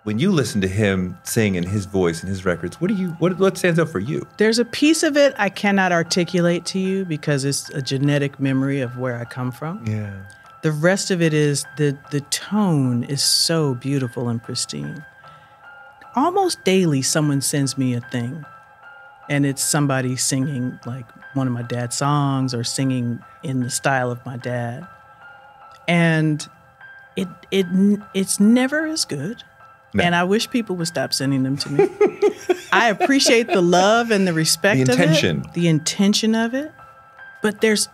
when you listen to him sing in his voice and his records, what stands out for you? There's a piece of it I cannot articulate to you because it's a genetic memory of where I come from. Yeah. The rest of it is the tone is so beautiful and pristine. Almost daily, someone sends me a thing, and it's somebody singing like one of my dad's songs or singing in the style of my dad. And it's never as good. No. And I wish people would stop sending them to me. I appreciate the love and the respect of it. The intention of it. But there's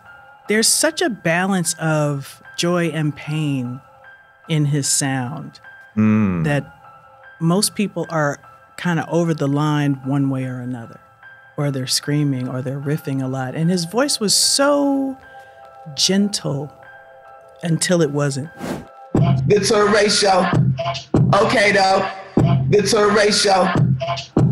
such a balance of joy and pain in his sound that most people are kind of over the line one way or another. Or they're screaming or they're riffing a lot. And his voice was so gentle until it wasn't. The Touré show. Okay, though. The Touré show.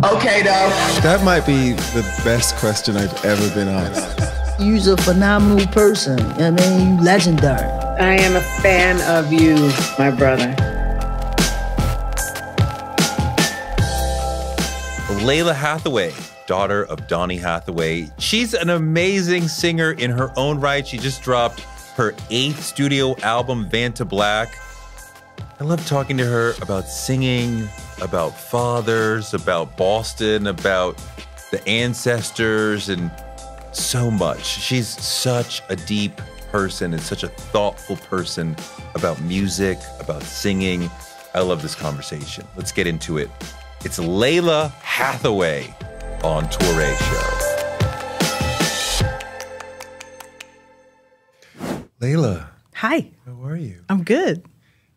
Okay, though. That might be the best question I've ever been asked. You're a phenomenal person. I mean, you legendary. I am a fan of you, my brother. Lalah Hathaway, daughter of Donny Hathaway. She's an amazing singer in her own right. She just dropped her 8th studio album, Vanta Black. I love talking to her about singing, about fathers, about Boston, about the ancestors, and so much. She's such a deep person and such a thoughtful person about music, about singing. I love this conversation. Let's get into it. It's Lalah Hathaway on Touré Show. Lalah. Hi. How are you? I'm good.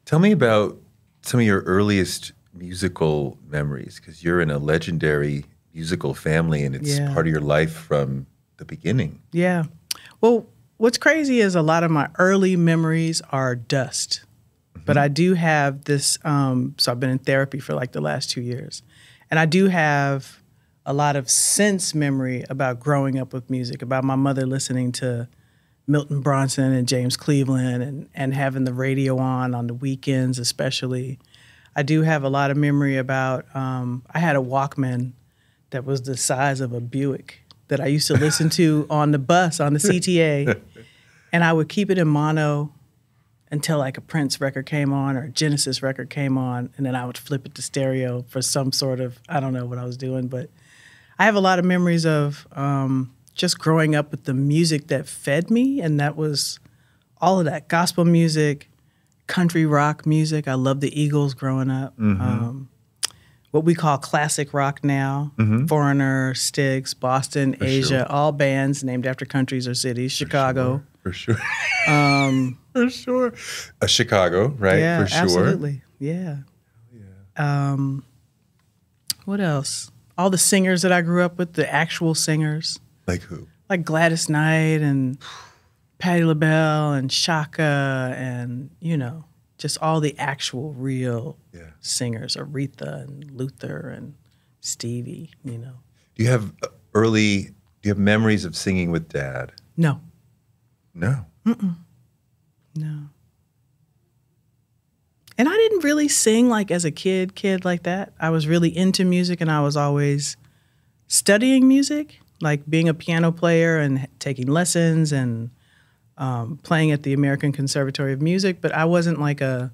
Tell me about some of your earliest musical memories, because you're in a legendary musical family and it's part of your life from the beginning. Yeah. Well, what's crazy is a lot of my early memories are dust. But I do have this, so I've been in therapy for like the last 2 years. And I do have a lot of sense memory about growing up with music, about my mother listening to Milton Bronson and James Cleveland and having the radio on the weekends especially. I do have a lot of memory about, I had a Walkman that was the size of a Buick that I used to listen to on the bus, on the CTA. And I would keep it in mono until like a Prince record came on or a Genesis record came on, and then I would flip it to stereo for some sort of, I don't know what I was doing, but I have a lot of memories of just growing up with the music that fed me, and that was all of that gospel music, country rock music. I loved the Eagles growing up. What we call classic rock now, Foreigner, Styx, Boston, Asia, all bands named after countries or cities, Chicago. For sure. For sure. Chicago, right? Yeah, for sure. Absolutely. Yeah. What else? All the singers that I grew up with, the actual singers. Like who? Like Gladys Knight and Patti LaBelle and Shaka and, you know, just all the actual real singers, Aretha and Luther and Stevie, you know. Do you have memories of singing with Dad? No. No? No. And I didn't really sing like as a kid like that. I was really into music and I was always studying music, like being a piano player and taking lessons and playing at the American Conservatory of Music, but I wasn't like a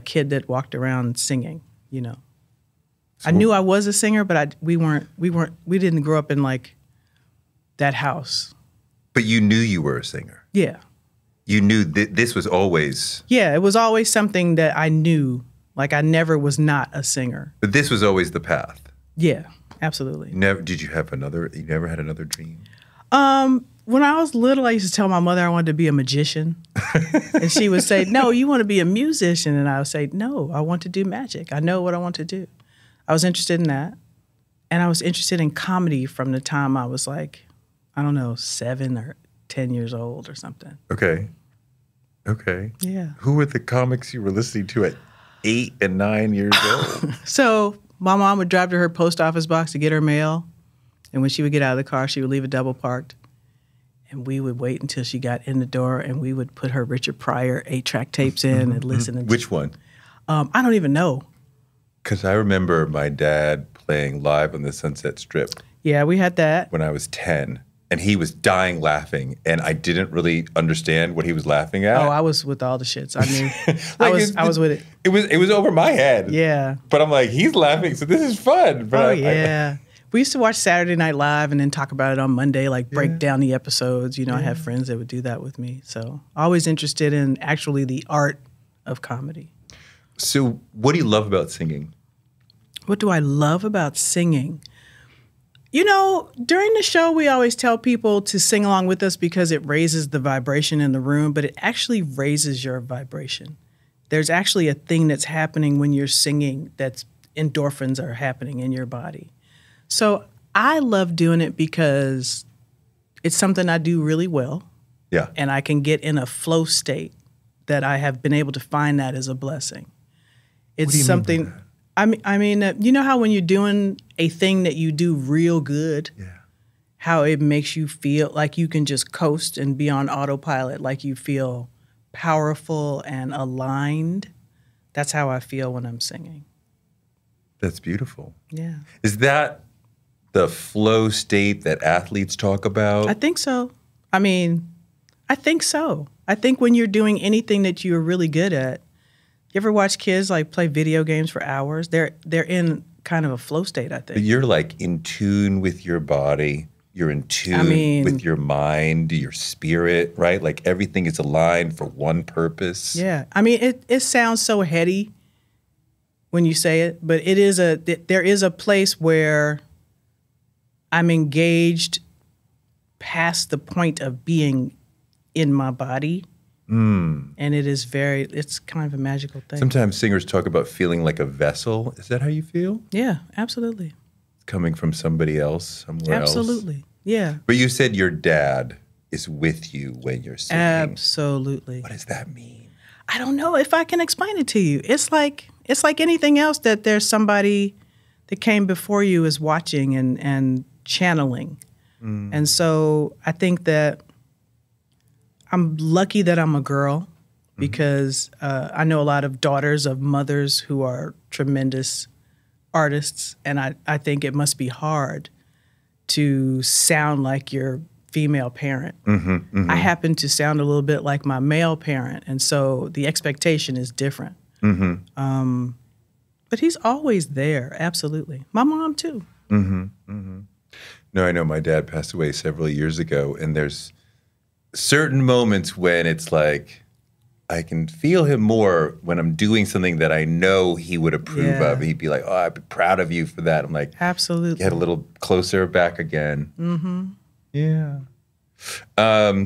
kid that walked around singing, you know. So I knew I was a singer, but we didn't grow up in like that house. But you knew you were a singer. Yeah. You knew this was always... Yeah, it was always something that I knew. Like I never was not a singer. But this was always the path. Yeah, absolutely. You never had another dream? When I was little, I used to tell my mother I wanted to be a magician. And she would say, no, you want to be a musician. And I would say, no, I want to do magic. I know what I want to do. I was interested in that. And I was interested in comedy from the time I was like, I don't know, 7 or 10 years old or something. Okay. Okay. Yeah. Who were the comics you were listening to at 8 and 9 years old? So my mom would drive to her post office box to get her mail. And when she would get out of the car, she would leave it double parked. And we would wait until she got in the door and we would put her Richard Pryor 8-track tapes in and listen. And Which one? I don't even know. Because I remember my dad playing live on the Sunset Strip Yeah, we had that. when I was 10, and he was dying laughing, and I didn't really understand what he was laughing at. Oh, I was with all the shits. I knew. Like, I was with it. It was over my head. Yeah. But I'm like, he's laughing, so this is fun. But Oh, yeah. We used to watch Saturday Night Live and then talk about it on Monday, like break down the episodes. You know, I have friends that would do that with me. So always interested in actually the art of comedy. So what do you love about singing? What do I love about singing? You know, during the show, we always tell people to sing along with us because it raises the vibration in the room, but it actually raises your vibration. There's actually a thing that's happening when you're singing that's endorphins are happening in your body. So I love doing it because it's something I do really well. Yeah. And I can get in a flow state that I have been able to find that as a blessing. It's something, I mean, you know how when you're doing a thing that you do real good, how it makes you feel like you can just coast and be on autopilot, like you feel powerful and aligned. That's how I feel when I'm singing. That's beautiful. Yeah. Is that the flow state that athletes talk about? I think so. I mean, I think so. I think when you're doing anything that you're really good at, you ever watch kids like play video games for hours? They're in kind of a flow state, I think. But you're like in tune with your body. You're in tune with your mind, your spirit, right? Like everything is aligned for one purpose. Yeah. I mean, it sounds so heady when you say it, but there is a place where I'm engaged past the point of being in my body. And it's kind of a magical thing. Sometimes singers talk about feeling like a vessel. Is that how you feel? Yeah, absolutely. Coming from somebody else, somewhere else? Absolutely. Yeah. But you said your dad is with you when you're singing. Absolutely. What does that mean? I don't know if I can explain it to you. It's like anything else that there's somebody that came before you is watching and channeling. And so I think that I'm lucky that I'm a girl because I know a lot of daughters of mothers who are tremendous artists, and I think it must be hard to sound like your female parent. I happen to sound a little bit like my male parent, and so the expectation is different. But he's always there, absolutely. My mom, too. No, I know my dad passed away several years ago, and there's certain moments when it's like I can feel him more when I'm doing something that I know he would approve of. He'd be like, "Oh, I'd be proud of you for that." I'm like, absolutely. Get a little closer back again. Yeah. A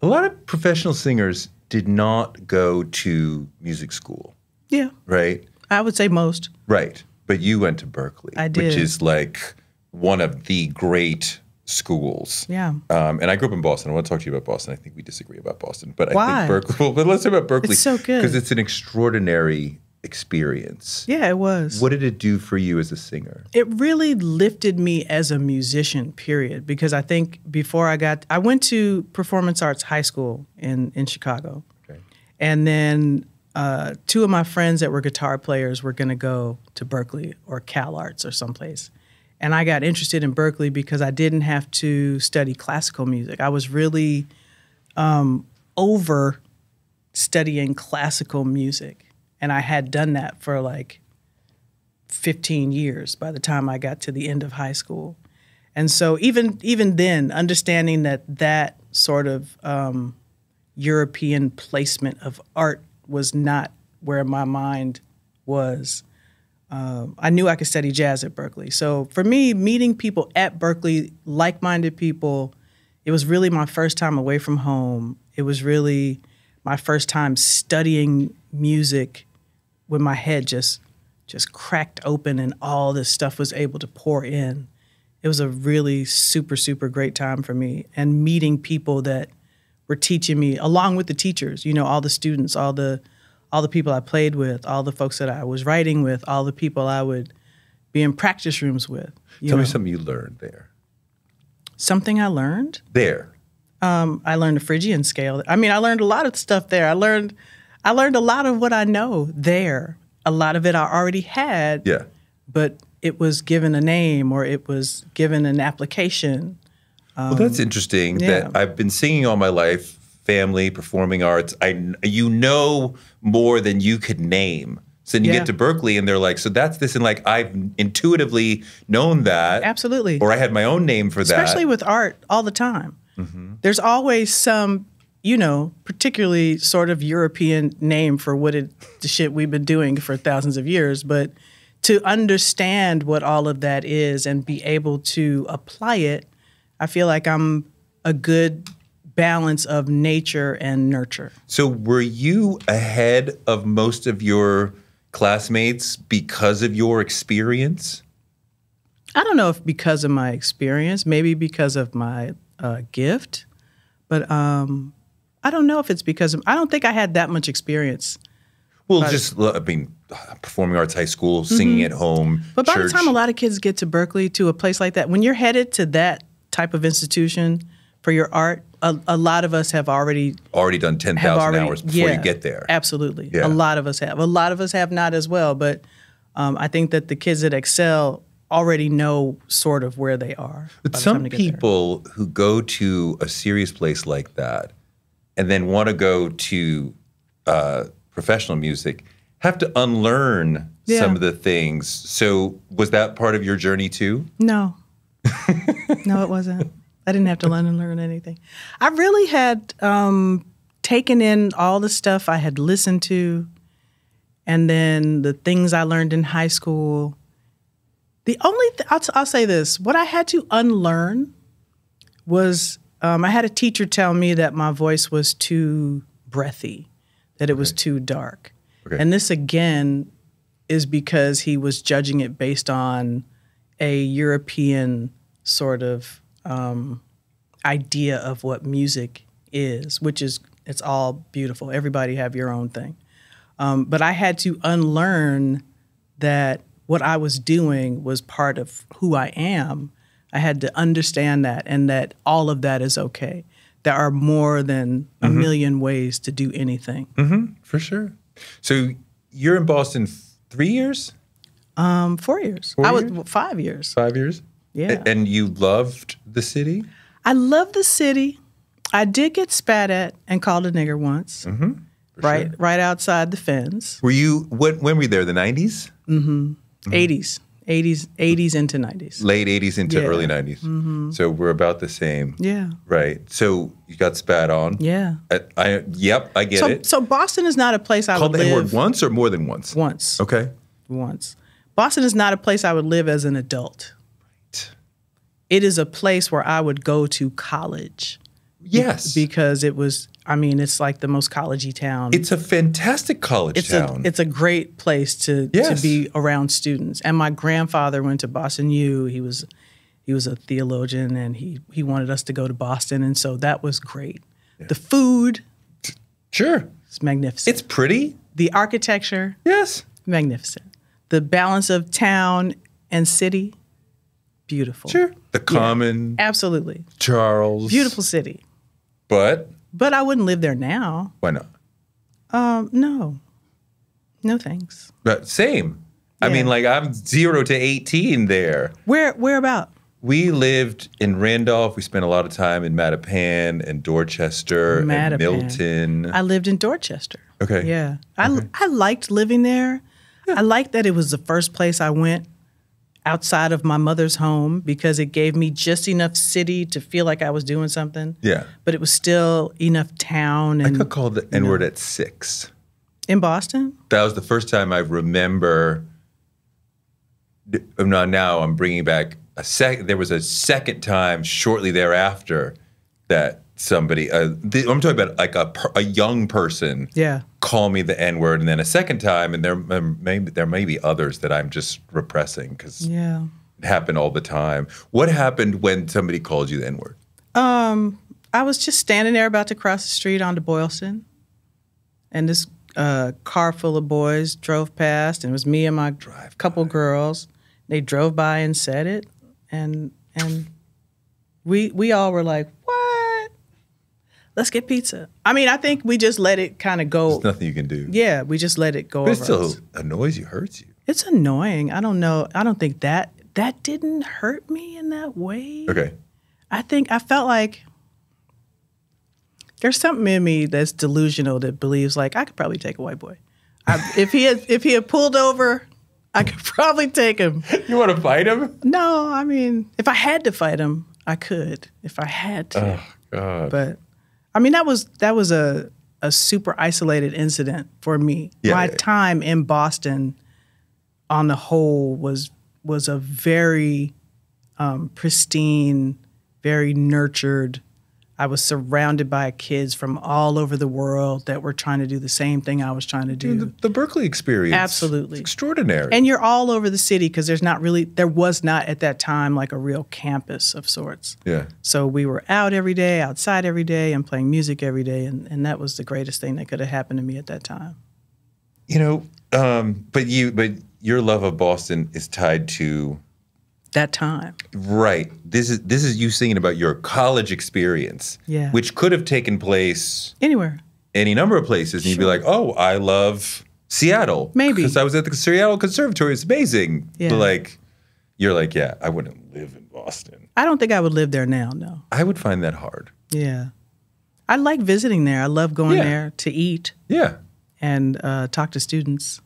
lot of professional singers did not go to music school. Yeah. Right? I would say most. Right. But you went to Berkeley. I did. Which is like one of the great schools. Yeah. And I grew up in Boston. I want to talk to you about Boston. I think we disagree about Boston. But Why? I think Berkeley, well, but let's talk about Berkeley. It's so good. Because it's an extraordinary experience. Yeah, it was. What did it do for you as a singer? It really lifted me as a musician, period, because I think before I went to Performance Arts High School in Chicago. Okay. And then two of my friends that were guitar players were going to go to Berkeley or Cal Arts or someplace. And I got interested in Berkeley because I didn't have to study classical music. I was really over studying classical music. And I had done that for like 15 years by the time I got to the end of high school. And so even then, understanding that sort of European placement of art was not where my mind was, I knew I could study jazz at Berkeley. So for me, meeting people at Berkeley, like-minded people, it was really my first time away from home. It was really my first time studying music when my head just cracked open and all this stuff was able to pour in. It was a really super, super great time for me. And meeting people that were teaching me, along with the teachers, you know, all the students, all the people I played with, all the folks that I was writing with, all the people I would be in practice rooms with. Tell me something you learned there. Something I learned? There. I learned the Phrygian scale. I mean, I learned a lot of stuff there. I learned a lot of what I know there. a lot of it I already had. Yeah. But it was given a name or it was given an application. Well, that's interesting that I've been singing all my life, family, performing arts. You know more than you could name. So then you get to Berkeley and they're like, so that's this. And like, I've intuitively known that. Absolutely. Or I had my own name for that. Especially with art all the time. Mm-hmm. There's always some, particularly sort of European name for the shit we've been doing for thousands of years. But to understand what all of that is and be able to apply it, I feel like I'm a good balance of nature and nurture. So were you ahead of most of your classmates because of your experience? I don't know if because of my experience, maybe because of my gift, but I don't know if it's I don't think I had that much experience. Well, performing arts, high school, singing at home, but by church. the time a lot of kids get to Berkeley, to a place like that, when you're headed to that type of institution for your art, a lot of us have already done 10,000 hours before you get there. Absolutely. Yeah. A lot of us have. A lot of us have not as well, but I think that the kids that excel already know sort of where they are. But some people who go to a serious place like that and then want to go to professional music have to unlearn some of the things. So was that part of your journey too? No. No, it wasn't. I didn't have to learn anything. I really had taken in all the stuff I had listened to and then the things I learned in high school. The only I'll say this, what I had to unlearn was I had a teacher tell me that my voice was too breathy, that it was too dark. Okay. And this, again, is because he was judging it based on a European sort of idea of what music is, which is, it's all beautiful. Everybody have your own thing. But I had to unlearn that what I was doing was part of who I am. I had to understand that and that all of that is okay. There are more than a million ways to do anything. Mm-hmm, for sure. So you're in Boston 3 years? 4 years. 4 I years? was 5 years. 5 years? Yeah. And you loved the city? I love the city. I did get spat at and called a nigger once. Mm-hmm. Right outside the fence. Were you, when were you there, the 90s? Mm-hmm. 80s into 90s. Late 80s into early 90s. Mm-hmm. So we're about the same. Yeah. Right. So you got spat on. Yeah. I get it. So Boston is not a place I would live. Called the N-word once or more than once? Once. Okay. Once. Boston is not a place I would live as an adult. Right. It is a place where I would go to college. Yes. Because it was, it's like the most college-y town. It's a fantastic college town. It's a great place to be around students. And my grandfather went to Boston U. He was a theologian, and he wanted us to go to Boston, and so that was great. Yeah. The food, sure, it's magnificent. It's pretty. The architecture, yes, magnificent. The balance of town and city, beautiful. Sure. The Common, absolutely. Charles, beautiful city. But I wouldn't live there now. Why not? No thanks. But same. Yeah. I'm 0 to 18 there. Where about? We lived in Randolph. We spent a lot of time in Mattapan and Dorchester and Milton. I lived in Dorchester. Okay. Yeah. I liked living there. Yeah. I liked that it was the first place I went outside of my mother's home because it gave me just enough city to feel like I was doing something. Yeah. But it was still enough town. And, I got called the N-word at 6. In Boston? That was the first time I remember. Now I'm bringing back there was a second time shortly thereafter that somebody, I'm talking about like a young person, call me the N-word, and then a second time, and there may be others that I'm just repressing because it happened all the time. What happened when somebody called you the N-word? I was just standing there about to cross the street onto Boylston, and this car full of boys drove past, and it was me and my couple girls. They drove by and said it, and we all were like, what? let's get pizza. I mean, I think we just let it kind of go. There's nothing you can do. Yeah, we just let it go But it over still us. annoys you, hurts you. It's annoying. I don't know. I don't think that didn't hurt me in that way. Okay. I felt like there's something in me that's delusional that believes like I could probably take a white boy. If he had pulled over, I could probably take him. You want to fight him? No, I mean, if I had to fight him, I could. If I had to. Oh God. But I mean, that was a super isolated incident for me. Yeah. My time in Boston, on the whole, was a very pristine, very nurtured. I was surrounded by kids from all over the world that were trying to do the same thing I was trying to do. The Berkeley experience. Absolutely. It's extraordinary. And you're all over the city because there was not at that time like a real campus of sorts. Yeah. So we were out every day, outside every day, and playing music every day. And that was the greatest thing that could have happened to me at that time. You know, but your love of Boston is tied to That time. right. This is you singing about your college experience, Yeah. which could have taken place Anywhere. any number of places, and you'd be like, "Oh, I love Seattle, Maybe. because I was at the Seattle Conservatory. It's amazing." Yeah. But like, you're like, "Yeah, I wouldn't live in Boston. I don't think I would live there now, no. I would find that hard." Yeah. I like visiting there. I love going Yeah. there to eat Yeah. and talk to students.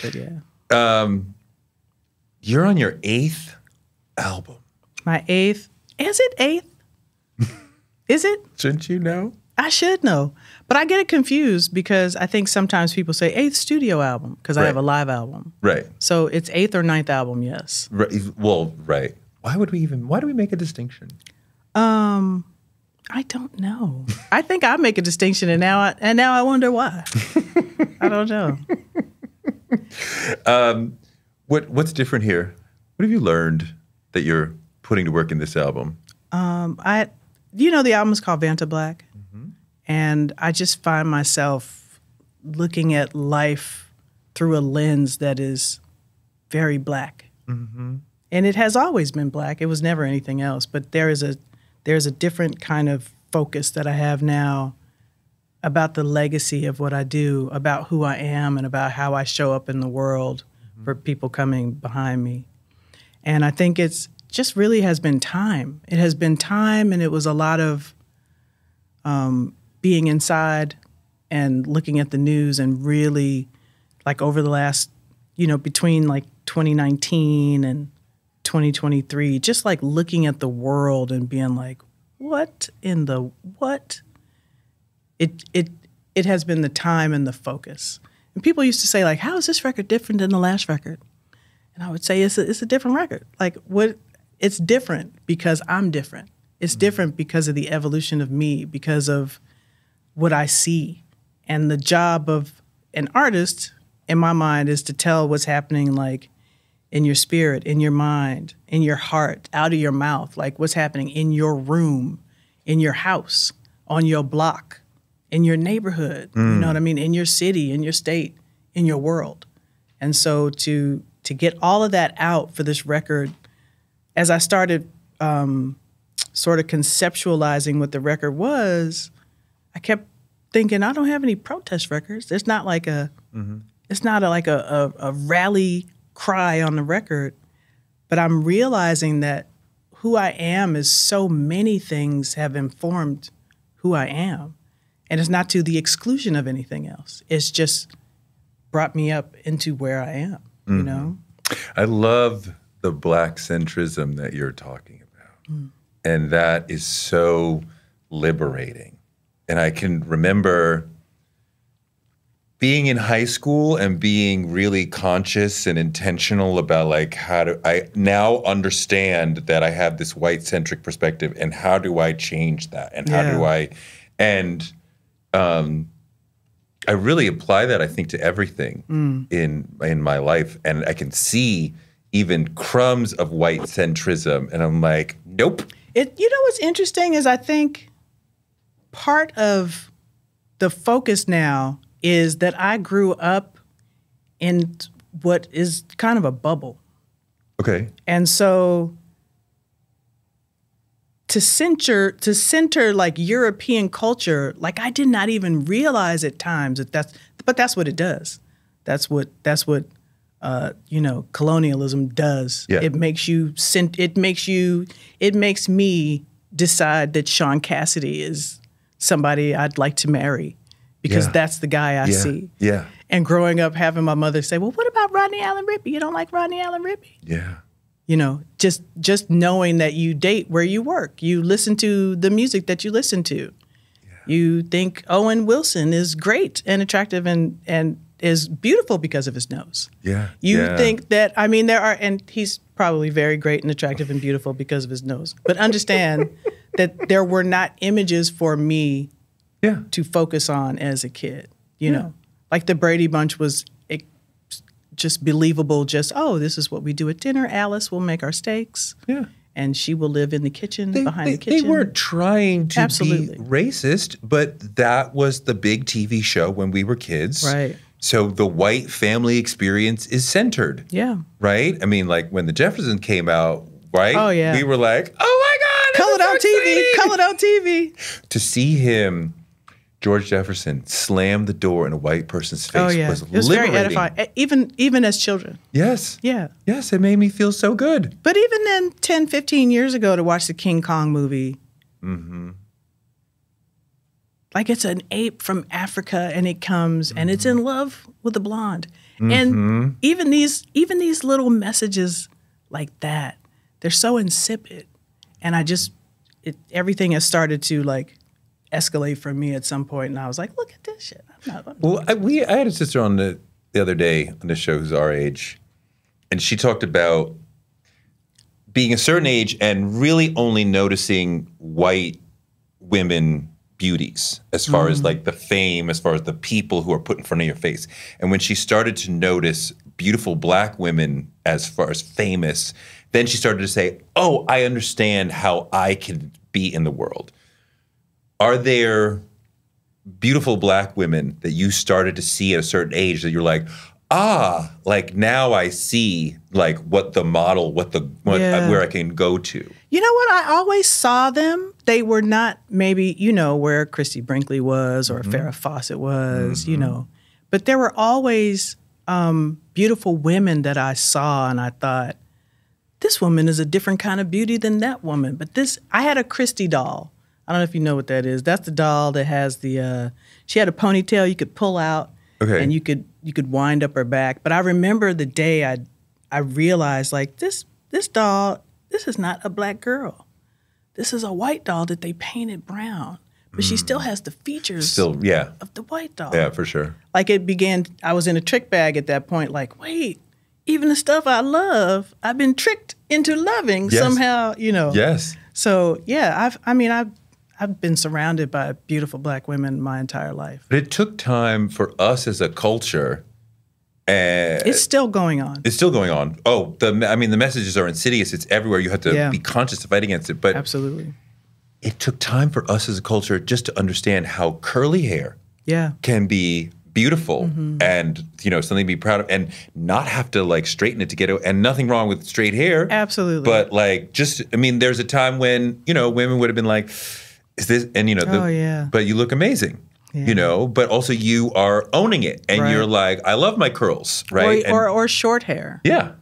But yeah. You're on your 8th album. My 8th. Is it 8th? Is it? Shouldn't you know? I should know. But I get it confused because I think sometimes people say 8th studio album because I Right. have a live album. Right. So it's 8th or 9th album, yes. Right. Well, right. Why do we make a distinction? I don't know. I think I make a distinction and now I wonder why. I don't know. What's different here? What have you learned that you're putting to work in this album? The album is called Vanta Black. And I just find myself looking at life through a lens that is very black. And it has always been black. It was never anything else. But there's a different kind of focus that I have now about the legacy of what I do, about who I am, and about how I show up in the world for people coming behind me. And I think it's just really has been time. It has been time, and it was a lot of being inside and looking at the news and really, like over the last, between like 2019 and 2023, just like looking at the world and being like, what in the what? It has been the time and the focus. And people used to say like, how is this record different than the last record? And I would say it's a different record. Like what? It's different because I'm different. It's different because of the evolution of me, because of what I see. And the job of an artist, in my mind, is to tell what's happening like in your spirit, in your mind, in your heart, out of your mouth, like what's happening in your room, in your house, on your block, in your neighborhood, you know what I mean, in your city, in your state, in your world. And so to get all of that out for this record, as I started sort of conceptualizing what the record was, I kept thinking, I don't have any protest records. There's not like it's not like a rally cry on the record, but I'm realizing that who I am is so many things have informed who I am. And it's not to the exclusion of anything else. It's just brought me up into where I am, you know? I love the Black centrism that you're talking about. And that is so liberating. And I can remember being in high school and being really conscious and intentional about like I now understand that I have this white-centric perspective, and how do I change that? And how do I, and I really apply that, I think, to everything in my life. And I can see even crumbs of white centrism, and I'm like, nope. What's interesting is I think part of the focus now is that I grew up in what is kind of a bubble. Okay. And so to center like European culture, like I did not even realize at times but that's what it does. That's what colonialism does. Yeah. It makes me decide that Sean Cassidy is somebody I'd like to marry because that's the guy I see. Yeah. And growing up, having my mother say, "Well, what about Rodney Allen Rippey? You don't like Rodney Allen Rippey?" Yeah. Just knowing that you date where you work, you listen to the music that you listen to. Yeah. You think Owen Wilson is great and attractive and is beautiful because of his nose. Yeah. You think that, and he's probably very great and attractive and beautiful because of his nose. But understand that there were not images for me to focus on as a kid, you know. Like the Brady Bunch was just believable, this is what we do at dinner. Alice will make our steaks. Yeah. And she will live in the kitchen, behind the kitchen. They weren't trying to be racist, but that was the big TV show when we were kids. Right. So the white family experience is centered. Yeah. Right? I mean, like when the Jeffersons came out, right? Oh, yeah. We were like, oh my God. Call it on TV. To see him, George Jefferson, slam the door in a white person's face was it was liberating. very edifying, even as children. Yes. Yeah. Yes, it made me feel so good. But even then, 10, 15 years ago, to watch the King Kong movie, like it's an ape from Africa, and it comes and it's in love with a blonde, and even these little messages like that, they're so insipid, and everything has started to like escalate for me at some point, and I was like, look at this shit. I had a sister on the other day on the show who's our age, and she talked about being a certain age and really only noticing white women beauties as far as like the fame, as far as the people who are put in front of your face. And when she started to notice beautiful black women as far as famous, then she started to say, oh, I understand how I can be in the world. Are there beautiful black women that you started to see at a certain age that you're like, like now I see like what the model, where I can go to? You know what? I always saw them. They were not maybe, where Christy Brinkley was or Farrah Fawcett was, but there were always beautiful women that I saw, and I thought, this woman is a different kind of beauty than that woman. But I had a Christy doll. I don't know if you know what that is. That's the doll that has she had a ponytail you could pull out, and you could wind up her back. But I remember the day I realized, like, this doll, this is not a black girl. This is a white doll that they painted brown. But she still has the features of the white doll. Yeah, for sure. Like I was in a trick bag at that point, like, wait, even the stuff I love, I've been tricked into loving somehow, Yes. So, yeah, I've been surrounded by beautiful black women my entire life. But it took time for us as a culture. It's still going on. It's still going on. Oh, the messages are insidious. It's everywhere. You have to be conscious to fight against it. But absolutely, it took time for us as a culture just to understand how curly hair can be beautiful and something to be proud of, and not have to like straighten it to get it. And nothing wrong with straight hair. Absolutely. But like there's a time when women would have been like, is this, and but you look amazing. But also you are owning it, and you're like, I love my curls, right? Or short hair. Yeah.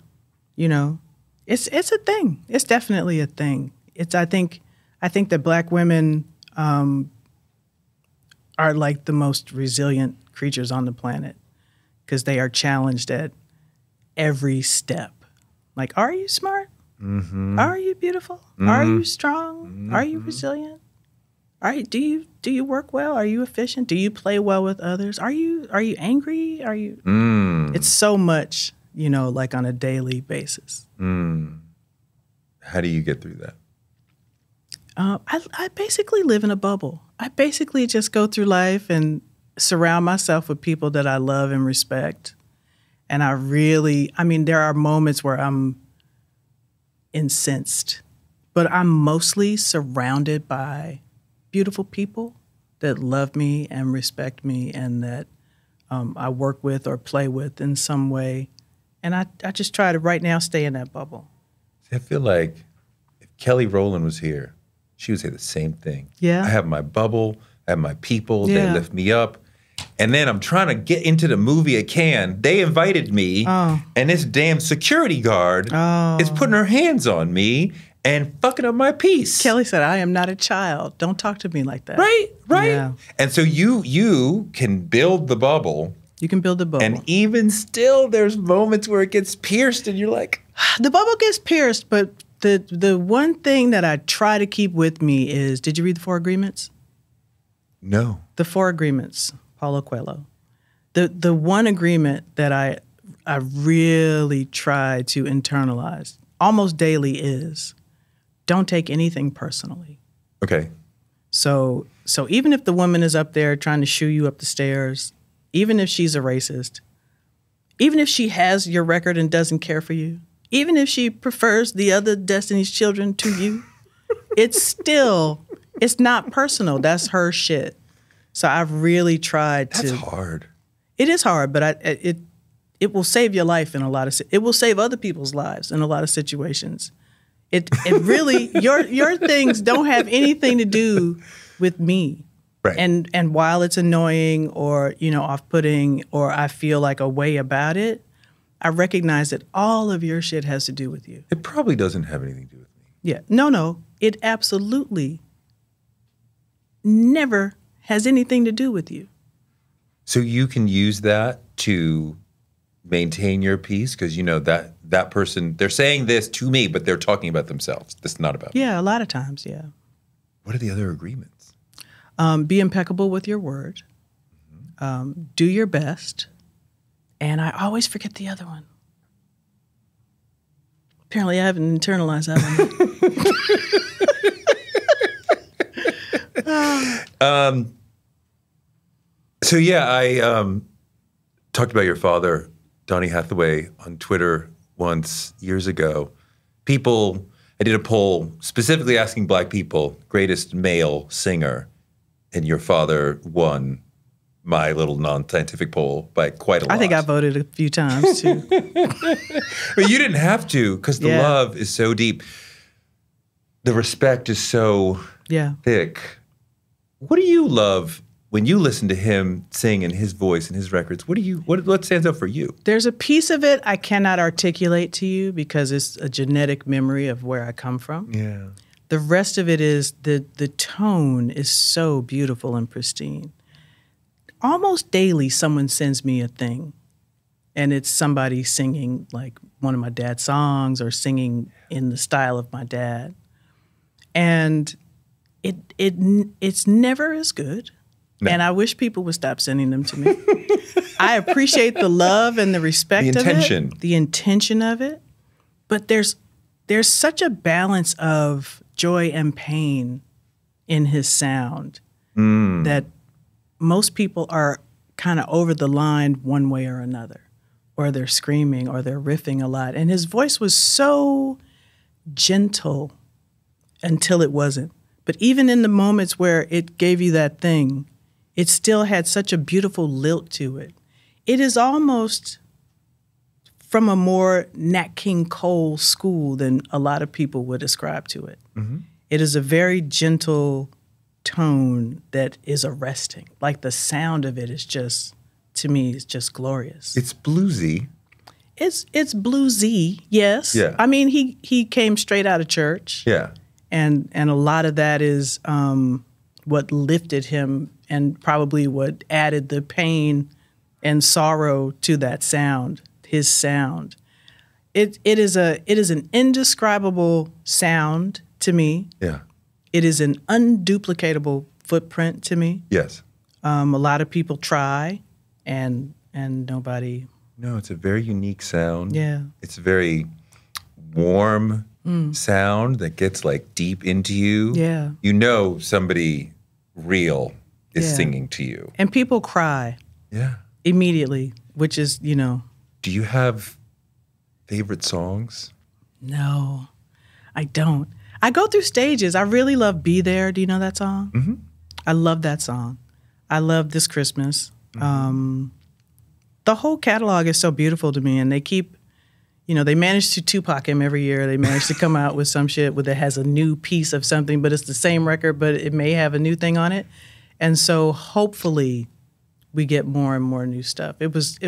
It's a thing. It's definitely a thing. I think that black women are like the most resilient creatures on the planet because they are challenged at every step. Like, are you smart? Are you beautiful? Are you strong? Are you resilient? Do you work well? Are you efficient? Do you play well with others? Are you angry? Are you? It's so much, like on a daily basis. How do you get through that? I basically live in a bubble. I basically just go through life and surround myself with people that I love and respect. And there are moments where I'm incensed, but I'm mostly surrounded by beautiful people that love me and respect me, and that I work with or play with in some way. And I just try to right now stay in that bubble. I feel like if Kelly Rowland was here, she would say the same thing. Yeah. I have my bubble, I have my people, Yeah. they lift me up. And then I'm trying to get into the movie at Cannes. They invited me, and this damn security guard is putting her hands on me and fucking up my piece. Kelly said, I am not a child. Don't talk to me like that. Right. Yeah. And so you can build the bubble. You can build the bubble. And even still, there's moments where it gets pierced and you're like... The bubble gets pierced, but the one thing that I try to keep with me is, did you read the 4 Agreements? No. The 4 Agreements, Paulo Coelho. The one agreement that I really try to internalize almost daily is, don't take anything personally. Okay. So even if the woman is up there trying to shoo you up the stairs, even if she's a racist, even if she has your record and doesn't care for you, even if she prefers the other Destiny's Children to you, it's not personal. That's her shit. So I've really tried to. That's hard. It is hard, but it will save your life in a lot of. It will save other people's lives in a lot of situations. It really your things don't have anything to do with me. Right. And while it's annoying or off-putting or I feel like a way about it, I recognize that all of your shit has to do with you. It probably doesn't have anything to do with me. Yeah. No. It absolutely never has anything to do with you. So you can use that to maintain your peace because that person, they're saying this to me, but they're talking about themselves. This is not about me. Yeah, a lot of times, yeah. What are the other agreements? Be impeccable with your word. Do your best. And I always forget the other one. Apparently I haven't internalized that one. So yeah, I talked about your father, Donny Hathaway, on Twitter once years ago. I did a poll specifically asking Black people, greatest male singer, and your father won my little non-scientific poll by quite a lot. I think I voted a few times too. But you didn't have to because the love is so deep. The respect is so thick. What do you love when you listen to him sing in his voice and his records? What stands out for you? There's a piece of it I cannot articulate to you because it's a genetic memory of where I come from. Yeah. The rest of it is the tone is so beautiful and pristine. Almost daily, someone sends me a thing, and it's somebody singing like one of my dad's songs or singing in the style of my dad, and it's never as good. No. And I wish people would stop sending them to me. I appreciate the love and the respect of it, the intention of it, but there's such a balance of joy and pain in his sound that most people are kind of over the line one way or another, or they're screaming or they're riffing a lot. And his voice was so gentle until it wasn't. But even in the moments where it gave you that thing, it still had such a beautiful lilt to it. It is almost from a more Nat King Cole school than a lot of people would ascribe to it. Mm-hmm. It is a very gentle tone that is arresting. Like the sound of it is just, to me, is just glorious. It's bluesy. It's bluesy, yes. Yeah. I mean, he came straight out of church. Yeah. And a lot of that is what lifted him and probably what added the pain and sorrow to that sound, his sound. It is an indescribable sound to me. Yeah. It is an unduplicatable footprint to me. Yes. A lot of people try, and nobody. No, it's a very unique sound. Yeah. It's a very warm sound that gets like deep into you. Yeah. You know somebody real is singing to you. And people cry. Yeah. Immediately, which is, Do you have favorite songs? No, I don't. I go through stages. I really love Be There. Do you know that song? Mm-hmm. I love that song. I love This Christmas. Mm-hmm. The whole catalog is so beautiful to me, and they keep, you know, they manage to Tupac him every year. They manage to come out with some shit that has a new piece of something, but it's the same record, but it may have a new thing on it. And so hopefully we get more and more new stuff. It was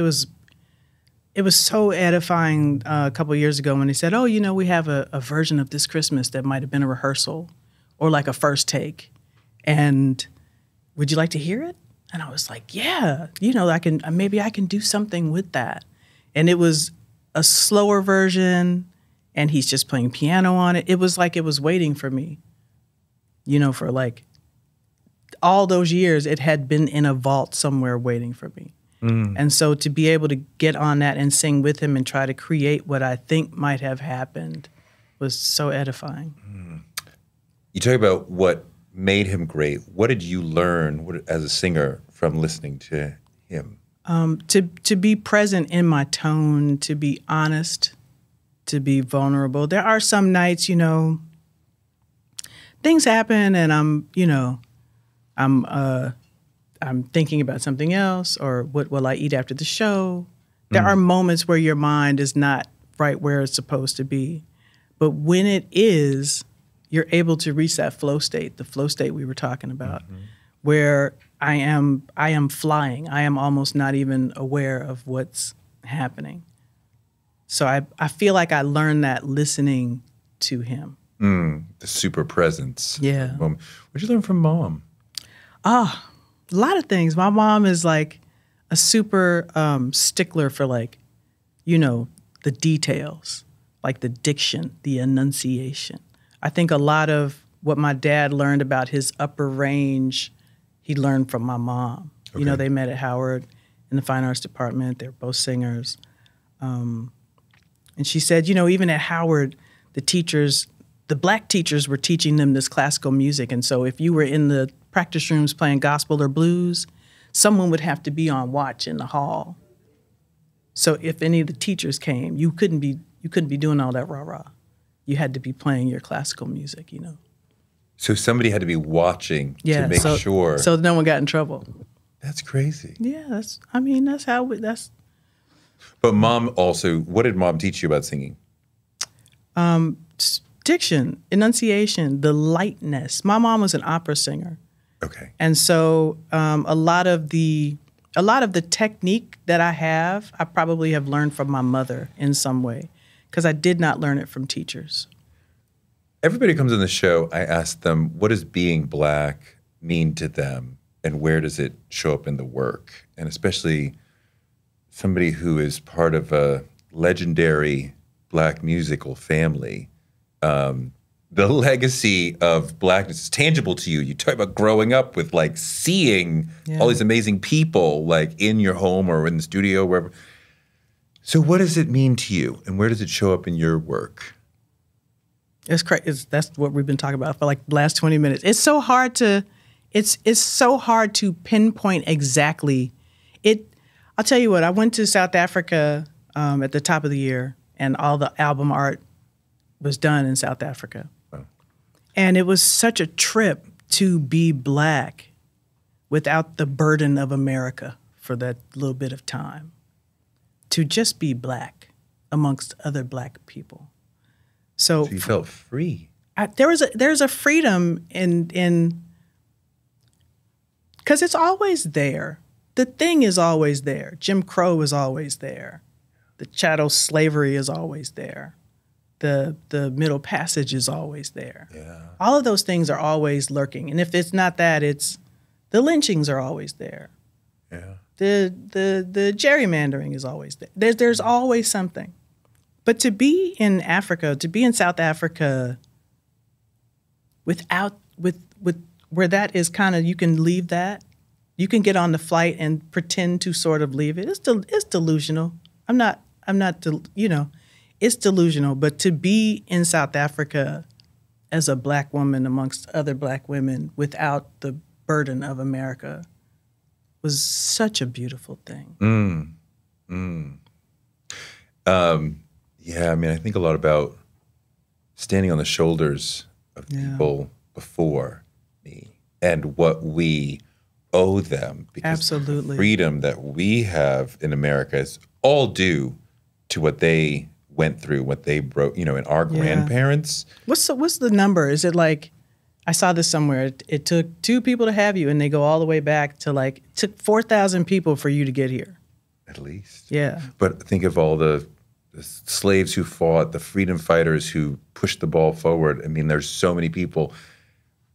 so edifying a couple of years ago when they said, oh, you know, we have a version of This Christmas that might have been a rehearsal or like a first take. And would you like to hear it? And I was like, yeah, you know, maybe I can do something with that. And it was a slower version, and he's just playing piano on it. It was like it was waiting for me, you know, for like all those years. It had been in a vault somewhere waiting for me. And so to be able to get on that and sing with him and try to create what I think might have happened was so edifying. You talk about what made him great. What did you learn as a singer from listening to him? To be present in my tone, to be honest, to be vulnerable. There are some nights, you know, things happen and I'm thinking about something else, or what will I eat after the show? There are moments where your mind is not right where it's supposed to be. But when it is, you're able to reach that flow state, the flow state we were talking about, where I am flying. I am almost not even aware of what's happening. So I feel like I learned that listening to him. The super presence. Yeah. What did you learn from Mom? A lot of things. My mom is like a super stickler for, like, you know, the details, like the diction, the enunciation. I think a lot of what my dad learned about his upper range, he learned from my mom. Okay. You know, they met at Howard in the fine arts department. They were both singers. And she said, you know, even at Howard, the black teachers were teaching them this classical music. And so if you were in the practice rooms playing gospel or blues, someone would have to be on watch in the hall. So if any of the teachers came, you couldn't be doing all that rah-rah. You had to be playing your classical music, you know. So somebody had to be watching to make sure. So no one got in trouble. That's crazy. Yeah, that's. But Mom also, what did Mom teach you about singing? Diction, enunciation, the lightness. My mom was an opera singer. Okay. And so a lot of the technique that I have, I probably have learned from my mother in some way, because I did not learn it from teachers. Everybody who comes on the show, I ask them, what does being black mean to them, and where does it show up in the work? And especially somebody who is part of a legendary black musical family, the legacy of blackness is tangible to you. You talk about growing up with, like, seeing all these amazing people, like, in your home or in the studio, wherever. So what does it mean to you, and where does it show up in your work? It's crazy. That's what we've been talking about for like the last 20 minutes. It's so hard to pinpoint exactly. I'll tell you what, I went to South Africa at the top of the year, and all the album art was done in South Africa. Wow. And it was such a trip to be black without the burden of America for that little bit of time. To just be black amongst other black people. So you felt free. There's a freedom in because it's always there. The thing is always there. Jim Crow is always there. The chattel slavery is always there. The Middle Passage is always there. Yeah. All of those things are always lurking. And if it's not that, it's the lynchings are always there. Yeah. The gerrymandering is always there. There's always something. But to be in Africa, to be in South Africa with where that is kind of, you can leave that. You can get on the flight and pretend to sort of leave it. It's delusional. It's delusional. But to be in South Africa as a black woman amongst other black women without the burden of America was such a beautiful thing. Yeah, I mean, I think a lot about standing on the shoulders of people before me and what we owe them. Because absolutely. The freedom that we have in America is all due to what they went through, what they broke, and our grandparents. What's the number? Is it like, I saw this somewhere. It took 2 people to have you, and they go all the way back to like, it took 4,000 people for you to get here. At least. Yeah. But think of all the slaves who fought, the freedom fighters who pushed the ball forward. I mean, there's so many people.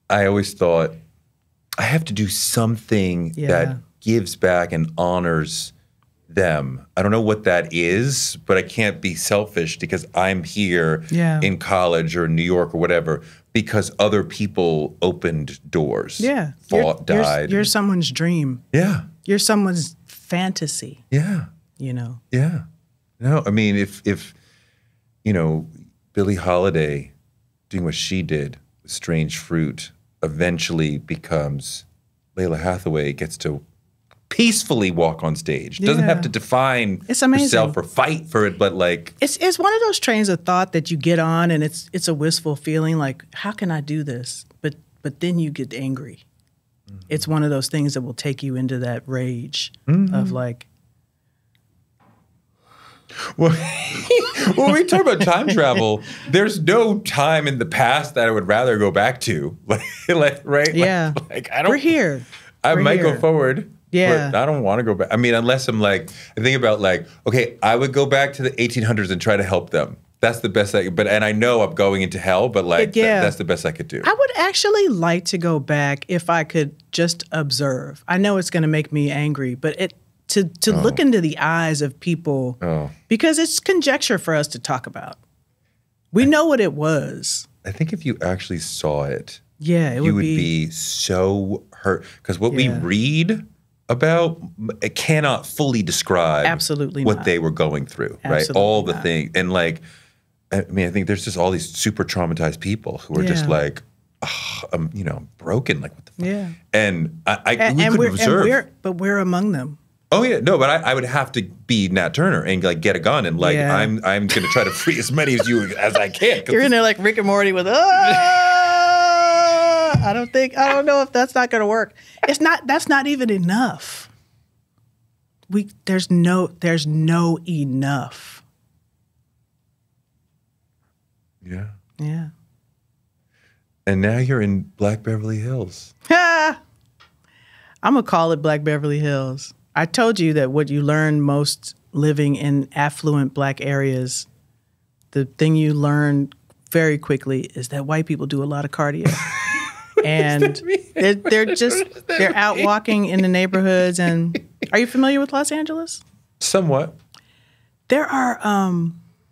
I always thought, I have to do something that gives back and honors them. I don't know what that is, but I can't be selfish because I'm here in college or New York or whatever because other people opened doors. Yeah. Fought, died. You're someone's dream. Yeah. You're someone's fantasy. Yeah. Yeah. No, I mean, if Billie Holiday doing what she did with Strange Fruit eventually becomes Lalah Hathaway, gets to peacefully walk on stage. Doesn't have to define herself or fight for it, but like it's one of those trains of thought that you get on and it's a wistful feeling like, how can I do this? But then you get angry. Mm-hmm. It's one of those things that will take you into that rage of like. Well, when we talk about time travel, there's no time in the past that I would rather go back to. Right? Yeah. We're here. I might go forward. Yeah. But I don't want to go back. I mean, unless I'm like, I think about like, okay, I would go back to the 1800s and try to help them. That's the best and I know I'm going into hell, but like, that's the best I could do. I would actually like to go back if I could just observe. I know it's going to make me angry, but to look into the eyes of people, because it's conjecture for us to talk about. We know what it was. I think if you actually saw it, you would be so hurt. Because what we read about, it cannot fully describe what they were going through, right? All the things. And like, I mean, I think there's just all these super traumatized people who are just like, I'm broken. Like, what the fuck? Yeah. And we could observe. But we're among them. Oh yeah, no, but I would have to be Nat Turner and like get a gun and like I'm going to try to free as many of you as I can. You're in there like Rick and Morty with I don't know if that's not going to work. That's not even enough. There's no enough. Yeah. Yeah. And now you're in Black Beverly Hills. I'm going to call it Black Beverly Hills. I told you that what you learn most living in affluent Black areas, the thing you learn very quickly is that white people do a lot of cardio. And they're out walking in the neighborhoods. And are you familiar with Los Angeles? Somewhat. There are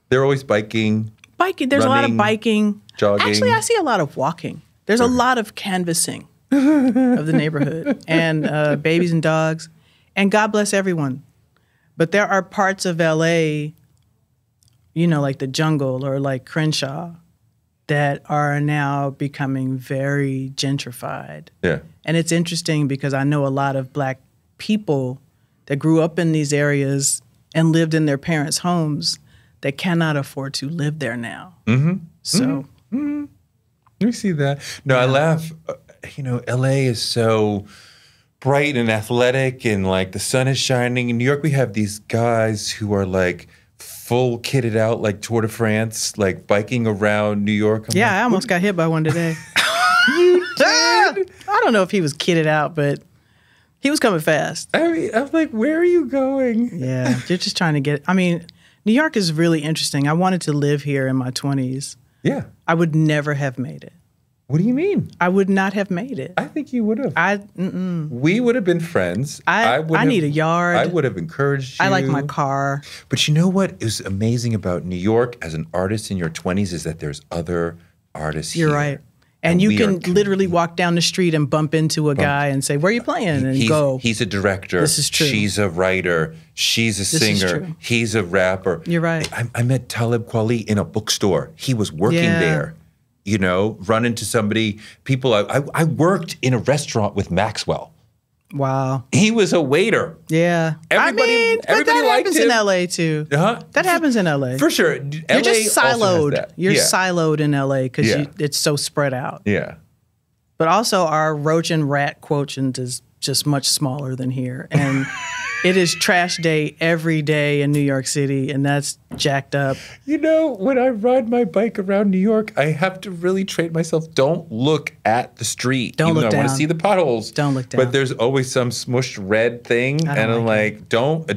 they're always biking. There's a lot of biking. Jogging. Actually, I see a lot of walking. There's a lot of canvassing of the neighborhood and babies and dogs. And God bless everyone. But there are parts of LA, like the Jungle or like Crenshaw, that are now becoming very gentrified. Yeah. And it's interesting because I know a lot of Black people that grew up in these areas and lived in their parents' homes that cannot afford to live there now. Mm-hmm. So. Mm-hmm. We see that. No, I laugh. LA is so bright and athletic and like the sun is shining. In New York, we have these guys who are like full kitted out like Tour de France, like biking around New York. I almost got hit by one today. You did? I don't know if he was kitted out, but he was coming fast. I mean, I'm like, where are you going? Yeah, you're just trying to get, New York is really interesting. I wanted to live here in my 20s. Yeah. I would never have made it. What do you mean? I would not have made it. I think you would have. We would have been friends. I need a yard. I would have encouraged you. I like my car. But you know what is amazing about New York as an artist in your 20s is that there's other artists here. You're right. And you can literally walk down the street and bump into a guy and say, where are you playing? And go. He's a director. This is true. She's a writer. She's a singer. He's a rapper. You're right. I met Talib Kweli in a bookstore. He was working there. Run into somebody. People, I worked in a restaurant with Maxwell. Wow. He was a waiter. Yeah. Everybody but that happens in LA too. Uh-huh. That happens in LA. For sure. You're just siloed. You're siloed in LA because it's so spread out. Yeah. But also our roach and rat quotient is just much smaller than here. And It is trash day every day in New York City, and that's jacked up. You know, when I ride my bike around New York, I have to really train myself. Don't look at the street. Don't look I down. want to see the potholes. Don't look down. But there's always some smushed red thing, I don't and I'm like like, don't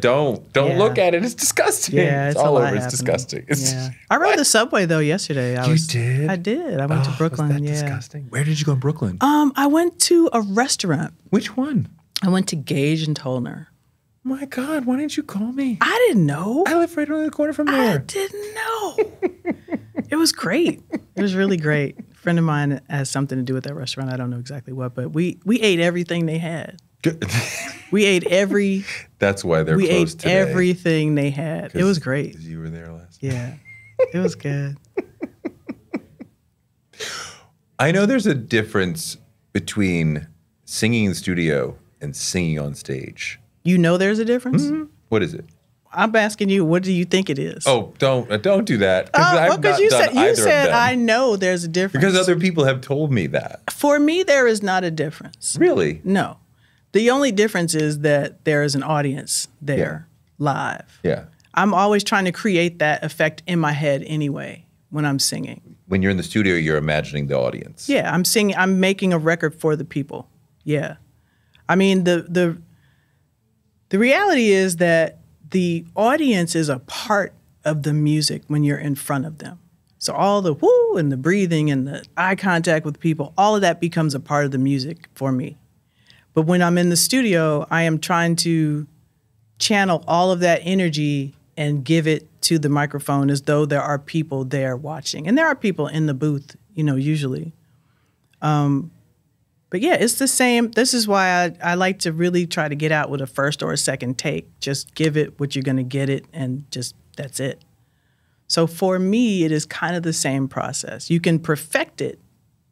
Yeah. look at it. It's disgusting. Yeah, it's all a lot over. It's happening. disgusting. It's, Yeah. I rode the subway though yesterday. You did? I did. I went to Brooklyn. Was that yeah. disgusting? Where did you go in Brooklyn? I went to a restaurant. Which one? I went to Gage and Tollner. My God, why didn't you call me? I didn't know. I live right around the corner from I there. didn't know. It was great. It was really great. A friend of mine has something to do with that restaurant. I don't know exactly what, but we ate everything they had. Good. We ate every. That's why they're we closed ate today. everything they had. It was great. 'Cause you were there last. Yeah, it was good. I know there's a difference between singing in the studio and singing on stage. You know, there's a difference. What is it? I'm asking you. What do you think it is? Oh, don't do that. Because you said I know there's a difference. Because other people have told me that. For me, there is not a difference. Really? No. The only difference is that there is an audience there live. Yeah. I'm always trying to create that effect in my head anyway when I'm singing. When you're in the studio, you're imagining the audience. Yeah, I'm singing. I'm making a record for the people. Yeah. I mean, the reality is that the audience is a part of the music when you're in front of them. So all the whoo and the breathing and the eye contact with people, all of that becomes a part of the music for me. But when I'm in the studio, I am trying to channel all of that energy and give it to the microphone as though there are people there watching. And there are people in the booth, you know, usually. But yeah, it's the same. This is why I like to really try to get out with a first or a second take. Just give it what you're going to get it, and just that's it. So for me, it is kind of the same process. You can perfect it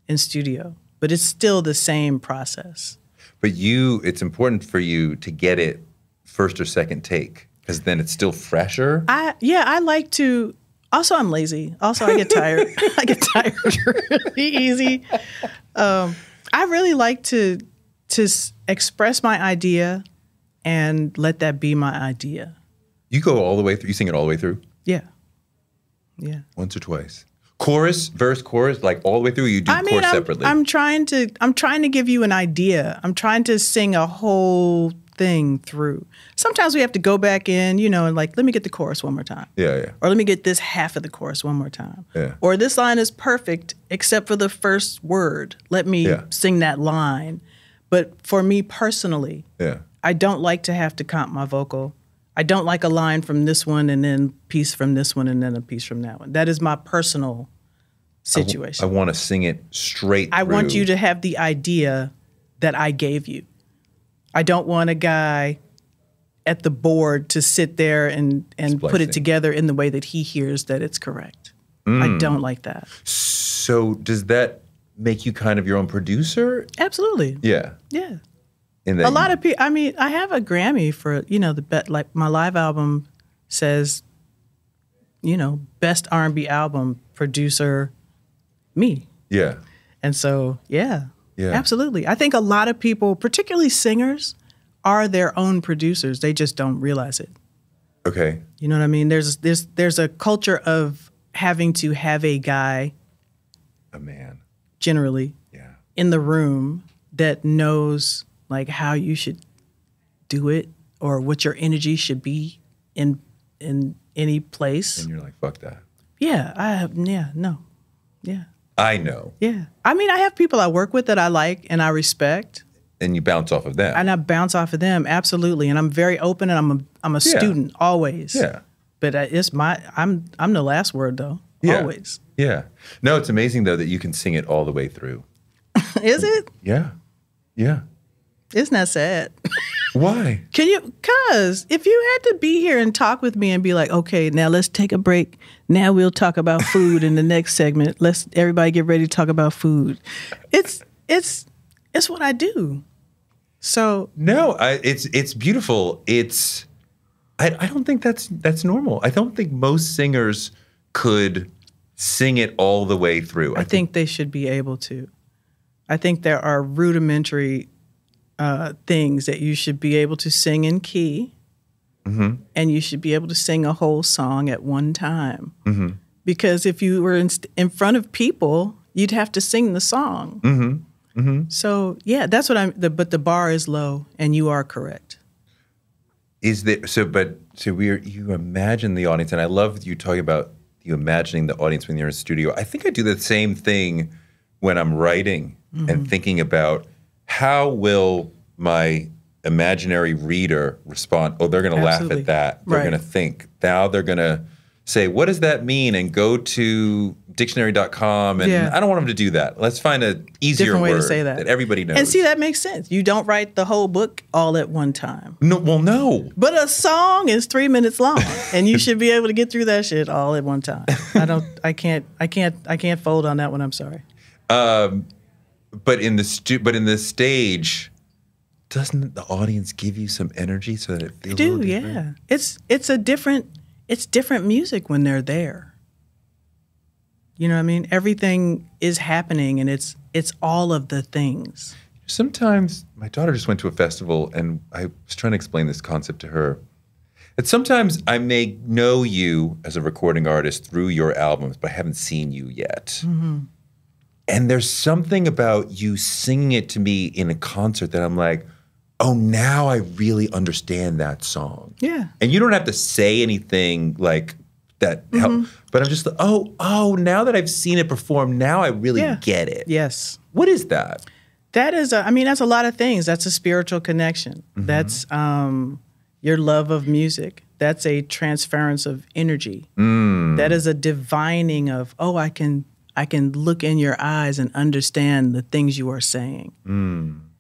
in studio, but it's still the same process. But it's important for you to get it first or second take, because then it's still fresher. I like to. Also, I'm lazy. Also, I get tired. I get tired really easy. I really like to express my idea and let that be my idea. You go all the way through. You sing it all the way through? Yeah. Yeah. Once or twice. Chorus, verse, chorus, like all the way through. You do chorus separately. I'm trying to give you an idea. I'm trying to sing a whole thing through. Sometimes we have to go back in, you know, and like, let me get the chorus one more time. Yeah, yeah. Or let me get this half of the chorus one more time. Yeah. Or this line is perfect except for the first word. Let me sing that line. But for me personally, I don't like to have to comp my vocal. I don't like a line from this one and then a piece from this one and then a piece from that one. That is my personal situation. I want to sing it straight I through. want you to have the idea that I gave you. I don't want a guy at the board to sit there and put it together in the way that he hears that it's correct. I don't like that. So does that make you kind of your own producer? Absolutely. Yeah. Yeah. In A lot of people, I mean, I have a Grammy for, you know, like my live album says, you know, best R&B album producer, me. Yeah. And so, yeah. Yeah. Absolutely. I think a lot of people, particularly singers, are their own producers. They just don't realize it. Okay. You know what I mean? There's a culture of having to have a guy, a man, generally, in the room that knows like how you should do it or what your energy should be in any place. And you're like, fuck that. Yeah, Yeah. I know. Yeah. I mean, I have people I work with that I like and I respect. And you bounce off of them. And I bounce off of them, absolutely. And I'm very open and I'm a student always. Yeah. But I'm the last word though. Yeah. Always. Yeah. No, it's amazing though that you can sing it all the way through. Is it? Yeah. Yeah. Isn't that sad? Why? Because if you had to be here and talk with me and be like, okay, now let's take a break. Now we'll talk about food in the next segment. Let's everybody get ready to talk about food. It's what I do. So no, it's beautiful. I don't think that's normal. I don't think most singers could sing it all the way through. I think they should be able to. I think there are rudimentary things that you should be able to sing in key. and you should be able to sing a whole song at one time. Because if you were in front of people, you'd have to sing the song. So yeah, that's what but the bar is low, and you are correct. Is there you imagine the audience, and I love you talking about you imagining the audience when you're in a studio. I think I do the same thing when I'm writing and thinking about how will my imaginary reader respond? Oh, they're going to laugh at that. They're going to think. Now they're going to say, what does that mean? And go to dictionary.com. And I don't want them to do that. Let's find an easier different way word to say that everybody knows. And see, that makes sense. You don't write the whole book all at one time. No, well, no. But a song is 3 minutes long, and you should be able to get through that shit all at one time. I can't fold on that one. I'm sorry. But in the stage, doesn't the audience give you some energy so that it feels? They do, yeah. It's different music when they're there. You know what I mean? Everything is happening, and it's all of the things. Sometimes my daughter just went to a festival, and I was trying to explain this concept to her. That sometimes I may know you as a recording artist through your albums, but I haven't seen you yet. And there's something about you singing it to me in a concert that I'm like, oh, now I really understand that song. Yeah. And you don't have to say anything like that help, but I'm just like, oh, now that I've seen it perform, now I really get it. Yes. What is that? That is, that's a lot of things. That's a spiritual connection. That's your love of music. That's a transference of energy. That is a divining of, oh, I can look in your eyes and understand the things you are saying.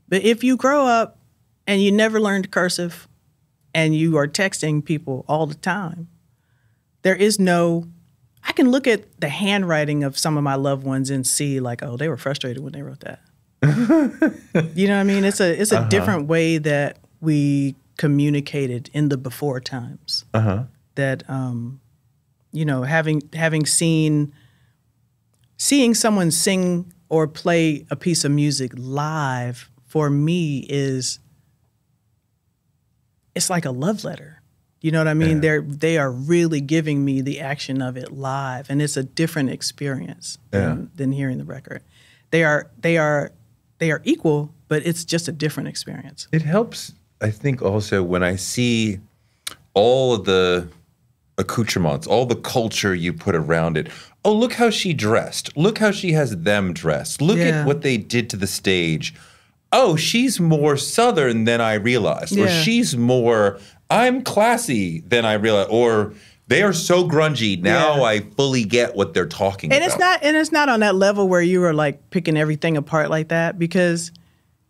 But if you grow up and you never learned cursive and you are texting people all the time, there is no, I can look at the handwriting of some of my loved ones and see like, oh, they were frustrated when they wrote that. You know what I mean? It's a different way that we communicated in the before times. That, having seeing someone sing or play a piece of music live for me it's like a love letter. You know what I mean? They are really giving me the action of it live, and it's a different experience than hearing the record. They are equal, but it's just a different experience. It helps, I think, also when I see all of the accoutrements, all the culture you put around it. Oh, look how she dressed. Look how she has them dressed. Look at what they did to the stage. Oh, she's more Southern than I realized. Or she's more, I'm classy than I realized. Or they are so grungy. Now I fully get what they're talking about. It's not on that level where you were like picking everything apart like that. Because